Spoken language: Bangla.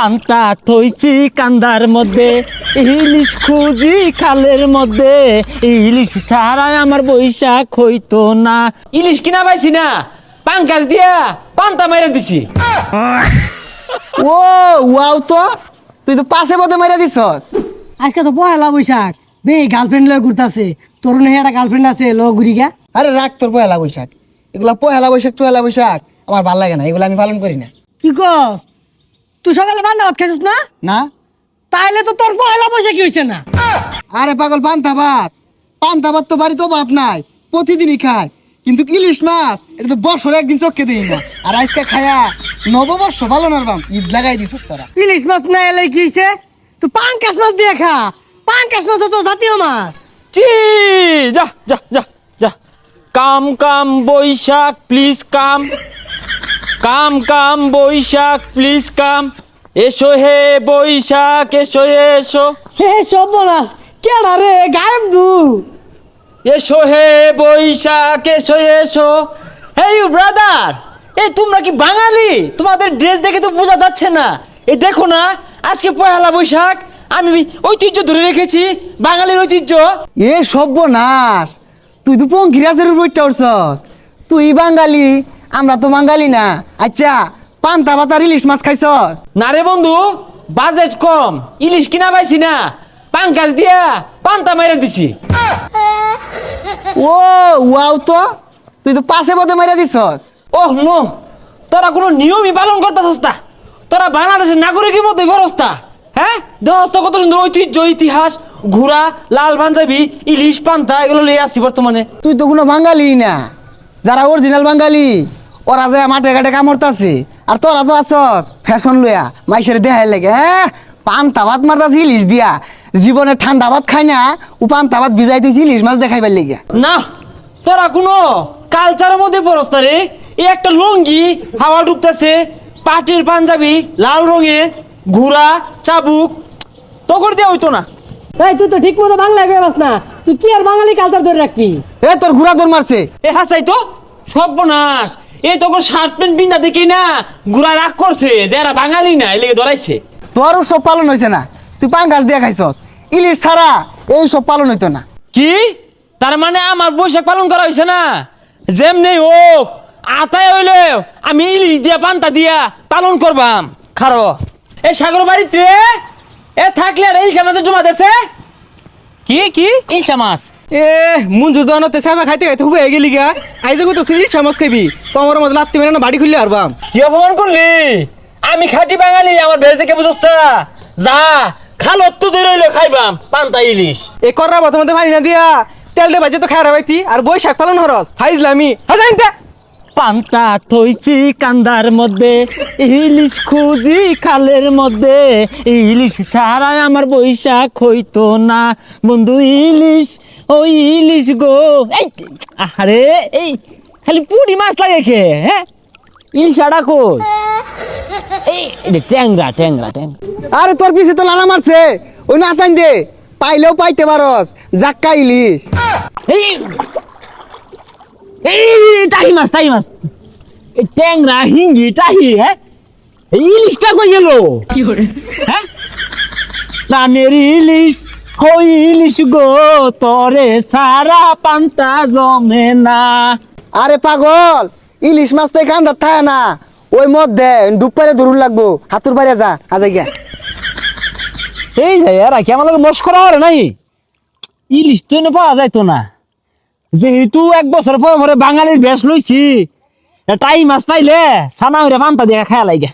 পান্তা থইছি কান্দার মধ্যে, ইলিশ খুঁজি খালের মধ্যে, ইলিশ ছাড়া আমার বৈশাখ হইতো না। ইলিশ কিনা পাইছি না, পাঙ্কাশ দিয়া পান্তা মাইরা দিছি। ও ওয়াও, তো তুই তো পাশে পথে মাইরা দিছস। আজকে তো পয়লা বৈশাখ, বে গার্লফ্রেন্ড লয়ে ঘুরতাছে। তোর না একটা গার্লফ্রেন্ড আছে, ল ঘুরি গা। আরে রাখ তোর পয়লা বৈশাখ, এগুলা পয়লা বৈশাখ টয়লা বৈশাখ আমার ভাল লাগে না, এগুলো আমি পালন করি না। কি কস? তুই সকালে পান্তা ভাত খাইছিস না? না তাইলে তো তোর পয়লা বৈশাখ কি হইছে না? আরে পাগল, পান্তা ভাত তো বাড়ি তো বাপ নাই, প্রতিদিনই খায়। কিন্তু ইলিশ মাছ এটা তো বছরে একদিন চোখে দিই না। আর আজকে খায়া নববর্ষ পালন আর বাম ঈদ লাগাই দিছিস তোরা। ইলিশ মাছ না এলে কি হইছে? তুই পাঙ্কাশ মাছ দিয়ে খা। পাঙ্কাশ মাছ তো জাতীয় মাছ। চি যা যা যা যা। Come come Boishakh please come, come come Boishakh please come, এসো হে বৈশাখ এসো এসো, হে সর্বনাশ, কেডা রে গায়েব দু? এসো হে বৈশাখ এসো এসো। হেই ব্রাদার, এই তোমরা কি বাঙালি? তোমাদের ড্রেস দেখে তো বোঝা যাচ্ছে না। এই দেখো না, আজকে পয়লা বৈশাখ, আমি ঐতিহ্য ধরে রেখেছি, বাঙালির ঐতিহ্য। এ সর্বনাশ, তুই তো পঙ্কিরাজের উপরটা উঠছস। তুই বাঙালি, আমরা তো বাঙালি না। আচ্ছা, পান্তা ভাত আর ইলিশ মাছ খাইছস? না রে বন্ধু, বাজেট কম, ইলিশ কিনা পাইছি না, পাঙ্কাশ দিয়া পান্তা মাইরা দিছি। ও ওয়াও, তো তুই তো পাশে পথে মাইরা দিছস। ওহ নো, তোরা কোনো নিয়মই পালন করতেছস না। তোরা বাংলাদেশের নাগরিকের মতোই গরস্তা। হ্যাঁ, দোস্ত কত সুন্দর ঐতিহ্য ইতিহাস, ঘোড়া, লাল পাঞ্জাবি, ইলিশ পান্তা এগুলো লিয়ে আসছি বর্তমানে। তুই তো কোনো বাঙালি না। যারা অরিজিনাল বাঙালি ওরা যায় মাঠে ঘাটে কামড়তাছে, আর তোরা তো আছস ফ্যাশন লইয়া মাইসের দেখাই লাগে। হ্যাঁ, পান্তা ভাত মারতাছি ইলিশ দিয়া। জীবনে ঠান্ডা ভাত খাই না, ও পান্তা ভাত ভিজাইতেছি ইলিশ মাছ দেখাইবার লেগে। না, তোরা কোনো কালচারের মধ্যে পড়স না রে। এই একটা লুঙ্গি হাওয়া ঢুকতেছে, পাটির পাঞ্জাবি লাল রঙের, ঘোড়া চাবুক, তখন দিয়ে হইতো না। এই তুই তো ঠিক মতো বাংলা কইবাস না। তুই কি আর বাঙালি কালচার ধরে রাখবি? এ তোর ঘোড়া তোর মারছে। এ হাসাই তো সর্বনাশ। এই তখন শার্ট প্যান্ট পিন্ধা দেখি না, ঘোড়া রাগ করছে যে এরা বাঙালি না, এলেগে ধরাইছে। তোর সব পালন হয়েছে না, তুই পাঙ্গাস দিয়া খাইছস। ইলিশ ছাড়া এই সব পালন হইতো না। কি তার মানে আমার বৈশাখ পালন করা হয়েছে না? যেমনি হোক, আতায় হইলে আমি ইলিশ দিয়া পান্তা দিয়া পালন করবাম। খারো এই সাগর বাড়িতে এ থাকলে আর ইলশা মাছের জমা দেছে। কি কি ইলশা মাছ? এ মুঞ্জু দোয়ানোতে সাবা খাইতে খাইতে হুবে গেলি গা। আইজে কত সিলি সমাজ খাবি, তোমার মধ্যে লাত্তি মেরে না বাড়ি খুললে আরবাম। কি অপমান করলি? আমি খাঁটি বাঙালি, আমার বেশ দেখে বুঝছ তা? যা খালত তো ধরে হইলো খাইবাম পান্তা ইলিশ। এ কররা বর্তমানে পানি না দিয়া তেল দে বাজে তো খায় রাবাইতি আর বৈশাখ পালন হরস ফাইজলামি হাজাইনতে। পান্তা থইছি কান্দার মধ্যে, ইলিশ খুঁজি খালের মধ্যে, ইলিশ ছাড়া আমার বৈশাখ হইতো না। বন্ধু ইলিশ, ওই ইলিশ গো। এই আরে এই খালি পুরি মাছ লাগে খে। হ্যাঁ, ইলিশ আড়া কই? এই ট্যাংরা ট্যাংরা ট্যাংরা। আরে তোর পিছে তো লালা মারছে, ওই না তাই দে, পাইলেও পাইতে পারস। জাক্কা ইলিশ। এই এই টাহি মাছ টাহি মাছ, এই ট্যাংরা হিঙ্গি টাহি। হ্যাঁ, এই ইলিশটা কই গেল? হ্যাঁ, প্রাণের ইলিশ, ওই ইলিশ গো, তরে সারা পান্তা জমে না। আরে পাগল, ইলিশ মাছ তো কান্দার থাকে না, ওই মধ্যে ডুব পারে ধরুন লাগবো। হাতুর বাইরে যা, আজাই গিয়া। এই যে এরা কি আমার লোক মস্করা করে নাই? ইলিশ তো এনে পাওয়া যাইতো না, যেহেতু এক বছর পরে বাঙালির বেশ লইছি, টাই মাছ পাইলে সানা হইরে পান্তা দিয়ে খায়া লাগে।